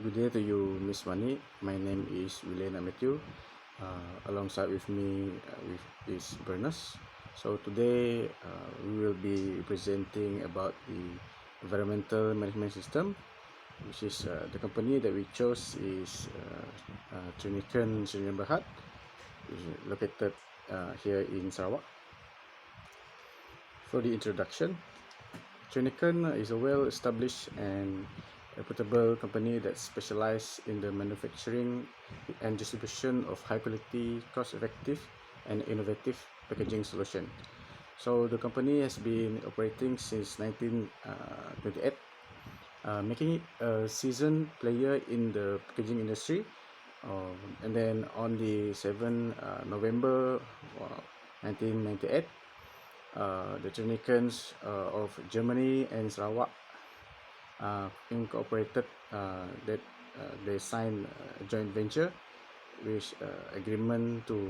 Good day to you, Miss Mani. My name is Wilena Matthew. Alongside with me is Bernas. So today we will be presenting about the environmental management system, which is the company that we chose is Triniken Sdn Berhad, which is located here in Sarawak. For the introduction, Triniken is a well-established and reputable company that specializes in the manufacturing and distribution of high-quality, cost-effective, and innovative packaging solutions. So the company has been operating since 1928, making it a seasoned player in the packaging industry. And then on the 7th November 1998, the Tunicans of Germany and Sarawak incorporated that they signed a joint venture with agreement to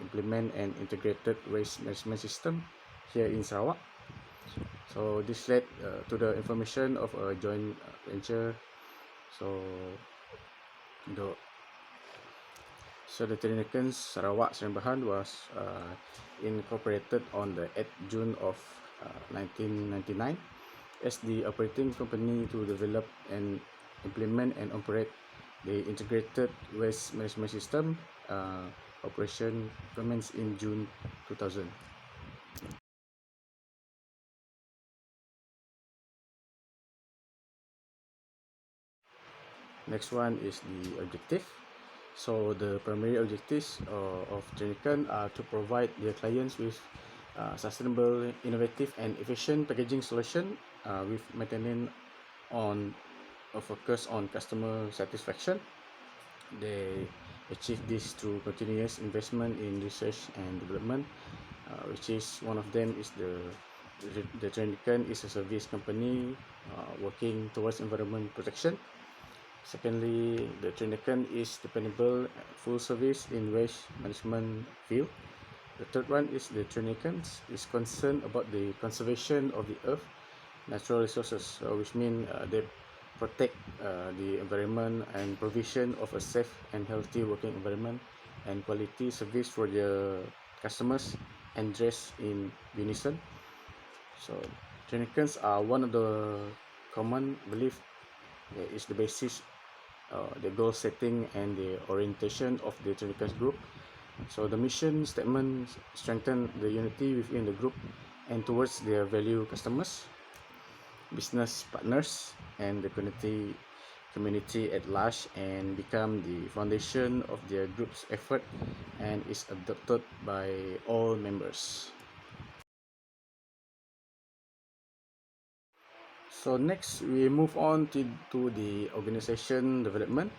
implement an integrated waste management system here in Sarawak. So this led to the information of a joint venture. So the the Tunicans Sarawak Sdn Berhad was incorporated on the 8th June of 1999 as the operating company to develop and implement and operate the integrated waste management system. Operation commenced in June 2000. Next one is the objective. So the primary objectives of Trinican are to provide their clients with sustainable, innovative, and efficient packaging solution with maintaining on a focus on customer satisfaction. They achieve this through continuous investment in research and development, which is one of them is the Trinican is a service company working towards environment protection. Secondly, the Trinican is dependable full service in waste management field. The third one is the Trinican is concerned about the conservation of the earth, natural resources, which mean they protect the environment and provision of a safe and healthy working environment and quality service for their customers and dress in unison. So Trinicans are one of the common belief that is the basis, the goal setting and the orientation of the Trinicans group. So the mission statement strengthen the unity within the group and towards their value customers, business partners, and the community at large, and become the foundation of their group's effort and is adopted by all members. So next we move on to the organization development.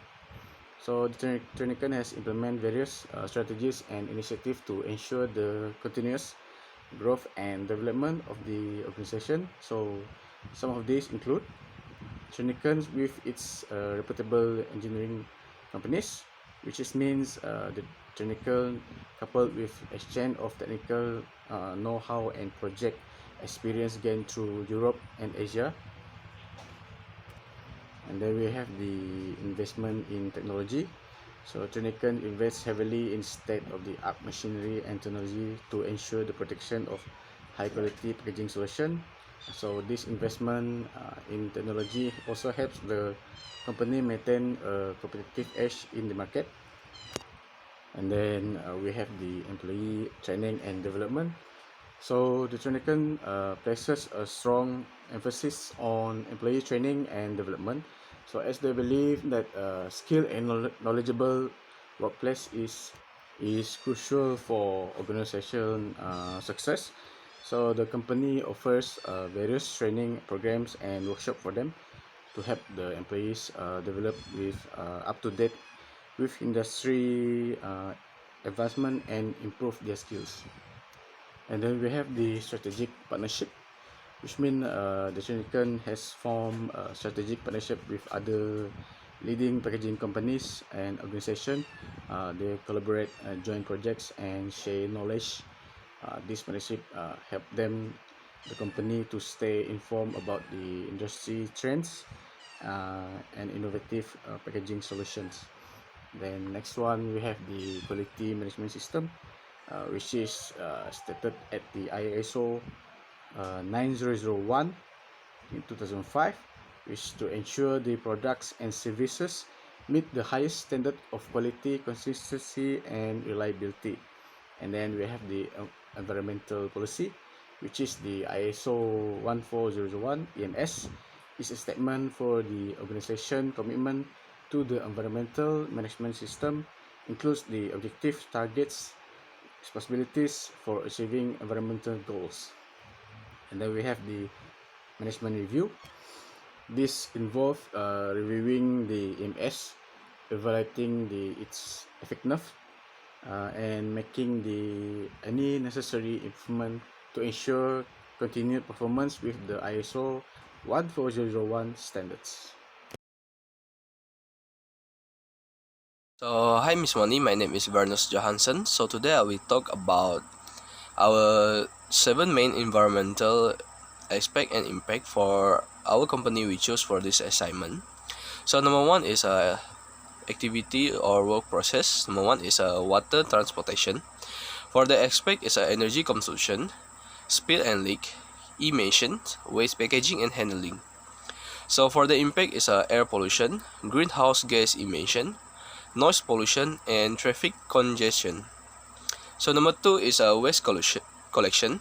So the Trinican has implemented various strategies and initiatives to ensure the continuous growth and development of the organization. So some of these include Trinican with its reputable engineering companies, which means the Trinican coupled with exchange of technical know-how and project experience gained through Europe and Asia. And then we have the investment in technology. So Trinican invests heavily in state-of-the-art machinery and technology to ensure the protection of high-quality packaging solution. So this investment in technology also helps the company maintain a competitive edge in the market. And then we have the employee training and development. So the Trinican places a strong emphasis on employee training and development. So as they believe that skilled and knowledgeable workplace is crucial for organization success. So the company offers various training programs and workshop for them to help the employees develop with up to date with industry advancement and improve their skills. And then we have the strategic partnership, which means the Trinican has formed a strategic partnership with other leading packaging companies and organizations. They collaborate joint projects and share knowledge. This partnership help them, the company, to stay informed about the industry trends, and innovative packaging solutions. Then next one we have the quality management system, which is stated at the ISO 9001 in 2005, which to ensure the products and services meet the highest standard of quality, consistency, and reliability. And then we have the environmental policy, which is the ISO 14001 EMS, is a statement for the organization commitment to the environmental management system, includes the objective targets, responsibilities for achieving environmental goals. And then we have the management review. This involves reviewing the EMS, evaluating its effectiveness, and making any necessary improvement to ensure continued performance with the ISO 14001 standards. So, hi Miss Moni, my name is Vernus Johansson. So today I will talk about our 7 main environmental aspect and impact for our company we choose for this assignment. So number 1 is activity or work process. Number 1 is water transportation. For the aspect is energy consumption, spill and leak, emissions, waste packaging and handling. So for the impact is air pollution, greenhouse gas emission, noise pollution, and traffic congestion. So number 2 is waste collection.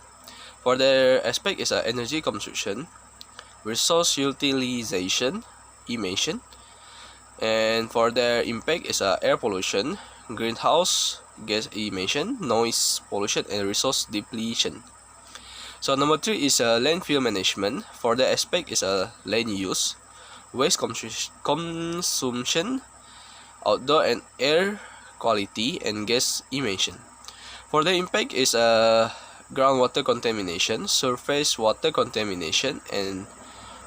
For the aspect is energy consumption, resource utilization, emission, and for their impact is air pollution, greenhouse gas emission, noise pollution, and resource depletion. So number 3 is landfill management. For the aspect is land use, waste consumption, outdoor and air quality, and gas emission. For the impact is groundwater contamination, surface water contamination, and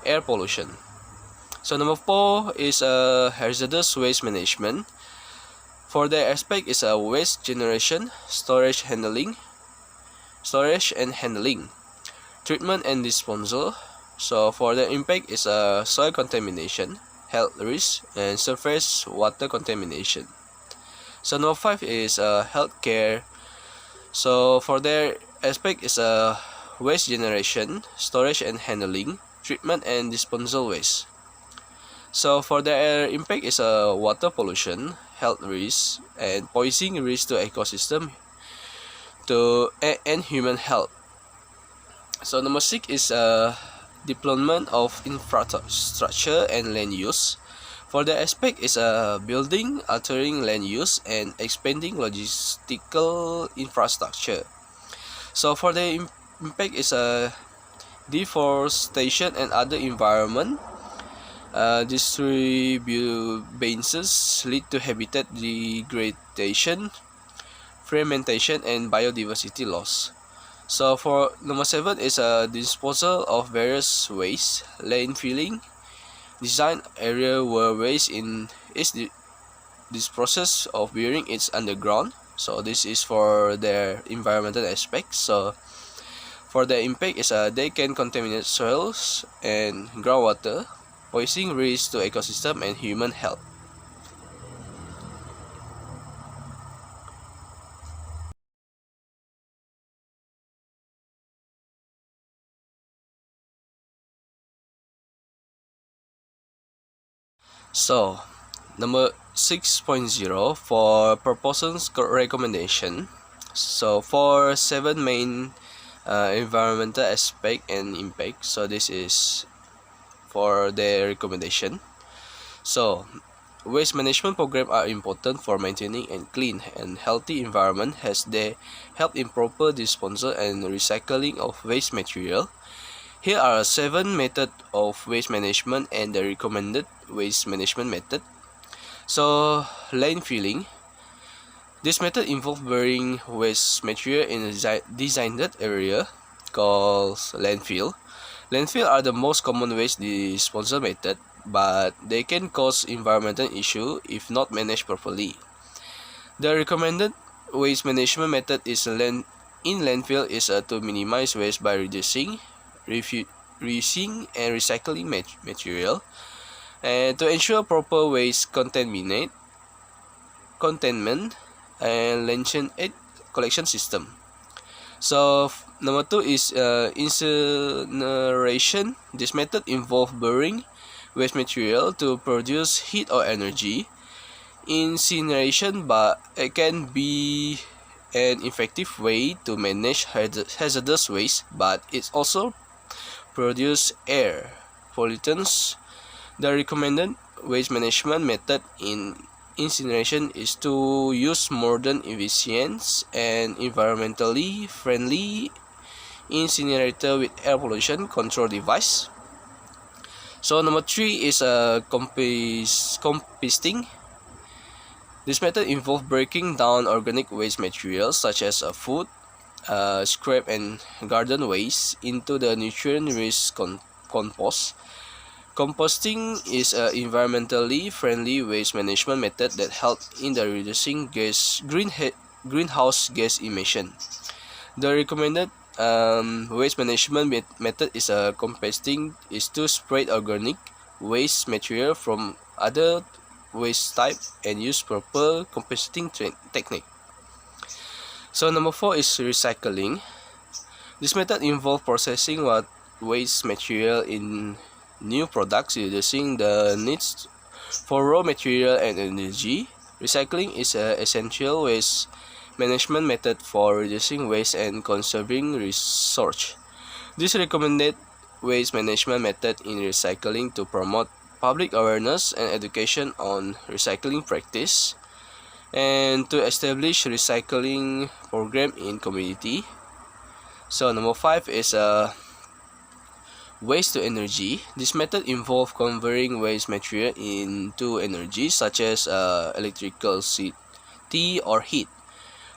air pollution. So number 4 is hazardous waste management. For the aspect is waste generation, storage and handling, treatment and disposal. So for the impact is soil contamination, health risk, and surface water contamination. So number 5 is healthcare. So for their aspect is waste generation, storage and handling, treatment and disposal waste. So for their impact is water pollution, health risk, and poisoning risk to ecosystem and human health. So number 6 is deployment of infrastructure and land use. For the aspect is building, altering land use, and expanding logistical infrastructure. So for the impact is deforestation and other environment. Disturbances lead to habitat degradation, fragmentation, and biodiversity loss. So for number 7 is disposal of various waste, landfilling, design area where waste this process of burying it's underground. So this is for their environmental aspects. So for the impact is they can contaminate soils and groundwater, posing risks to ecosystem and human health. So, number 6.0 for proposals recommendation. So, for 7 main environmental aspect and impact. So, this is for the recommendation. So, waste management programs are important for maintaining a clean and healthy environment as they help in proper disposal and recycling of waste material. Here are 7 methods of waste management and the recommended waste management method. So, landfilling. This method involves burying waste material in a designated area called landfill. Landfill are the most common waste disposal method, but they can cause environmental issue if not managed properly. The recommended waste management method is in landfill is to minimize waste by reducing, reusing, and recycling material, And to ensure proper waste containment and collection system. So number two is incineration. This method involves burning waste material to produce heat or energy. Incineration, but it can be an effective way to manage hazardous waste, but it also produces air pollutants. The recommended waste management method in incineration is to use modern, efficient, and environmentally friendly incinerator with air pollution control device. So number three is composting. This method involves breaking down organic waste materials such as food, scrap, and garden waste into the nutrient-rich compost. Composting is an environmentally friendly waste management method that helps in the reducing greenhouse gas emission. The recommended waste management method is composting is to spread organic waste material from other waste type and use proper composting technique. So number four is recycling. This method involves processing waste material in new products, reducing the needs for raw material and energy. Recycling is an essential waste management method for reducing waste and conserving resource. This recommended waste management method in recycling to promote public awareness and education on recycling practice and to establish recycling program in community. So number five is waste to energy. This method involves converting waste material into energy such as electricity or heat.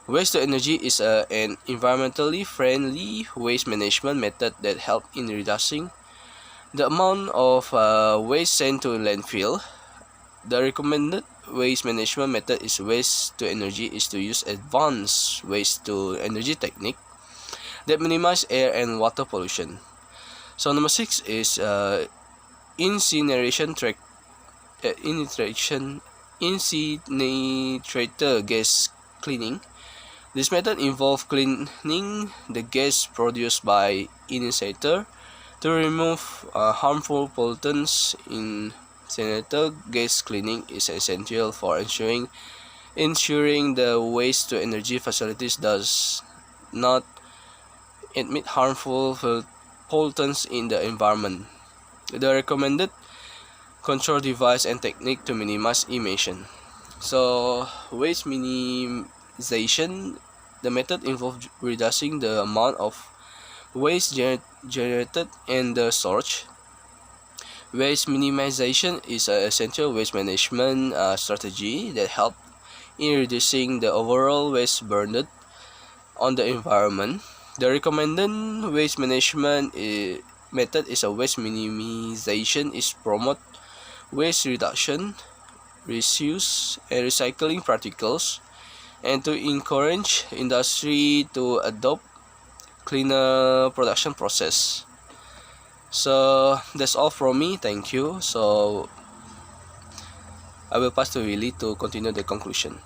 Waste to energy is an environmentally friendly waste management method that helps in reducing the amount of waste sent to landfill. The recommended waste management method is waste to energy is to use advanced waste to energy technique that minimize air and water pollution. So number six is incineration track incinerator gas cleaning. This method involves cleaning the gas produced by incinerator to remove harmful pollutants. Incinerator gas cleaning is essential for ensuring the waste to energy facilities does not emit harmful pollutants in the environment. The recommended control device and technique to minimize emission. So waste minimization, the method involves reducing the amount of waste generated and the storage. Waste minimization is an essential waste management strategy that helps in reducing the overall waste burden on the environment. The recommended waste management method is a waste minimization is promote waste reduction, reuse, and recycling practicals, and to encourage industry to adopt cleaner production process. So that's all from me. Thank you. So I will pass to Willie to continue the conclusion.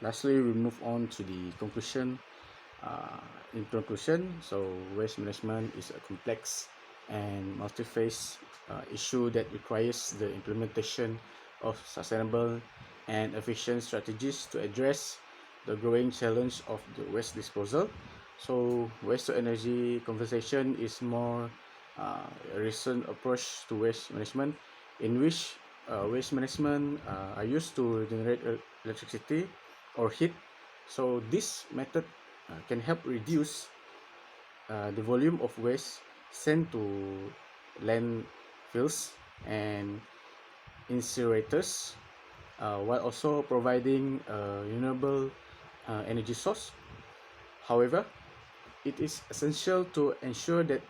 Lastly, we move on to the conclusion. In conclusion, so waste management is a complex and multi-phase issue that requires the implementation of sustainable and efficient strategies to address the growing challenge of the waste disposal. So waste to energy conversation is more a recent approach to waste management in which waste management are used to generate electricity or heat. So this method can help reduce the volume of waste sent to landfills and incinerators while also providing a renewable energy source. However, it is essential to ensure that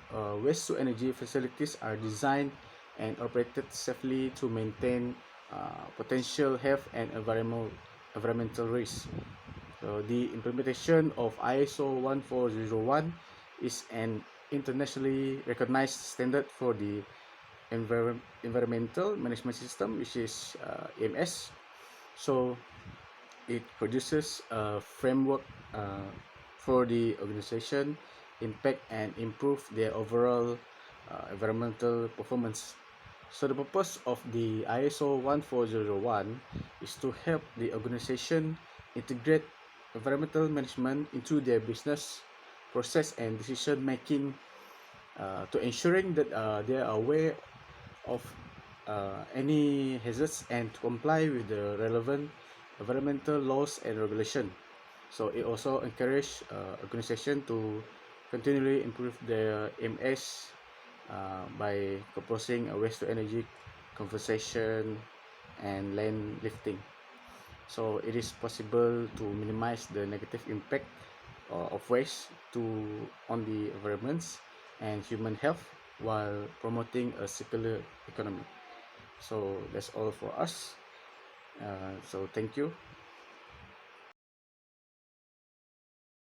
waste to energy facilities are designed and operated safely to maintain potential health and environmental risks. So the implementation of ISO 1401 is an internationally recognized standard for the environmental management system, which is EMS. So it produces a framework uh, for the organization impact and improve their overall environmental performance. So the purpose of the ISO 14001 is to help the organization integrate environmental management into their business process and decision making, to ensuring that they are aware of any hazards and to comply with the relevant environmental laws and regulation. So it also encourage organization to continually improve their MS by proposing a waste to energy conversation and land lifting. So it is possible to minimize the negative impact of waste to on the environments and human health while promoting a circular economy. So that's all for us. So thank you.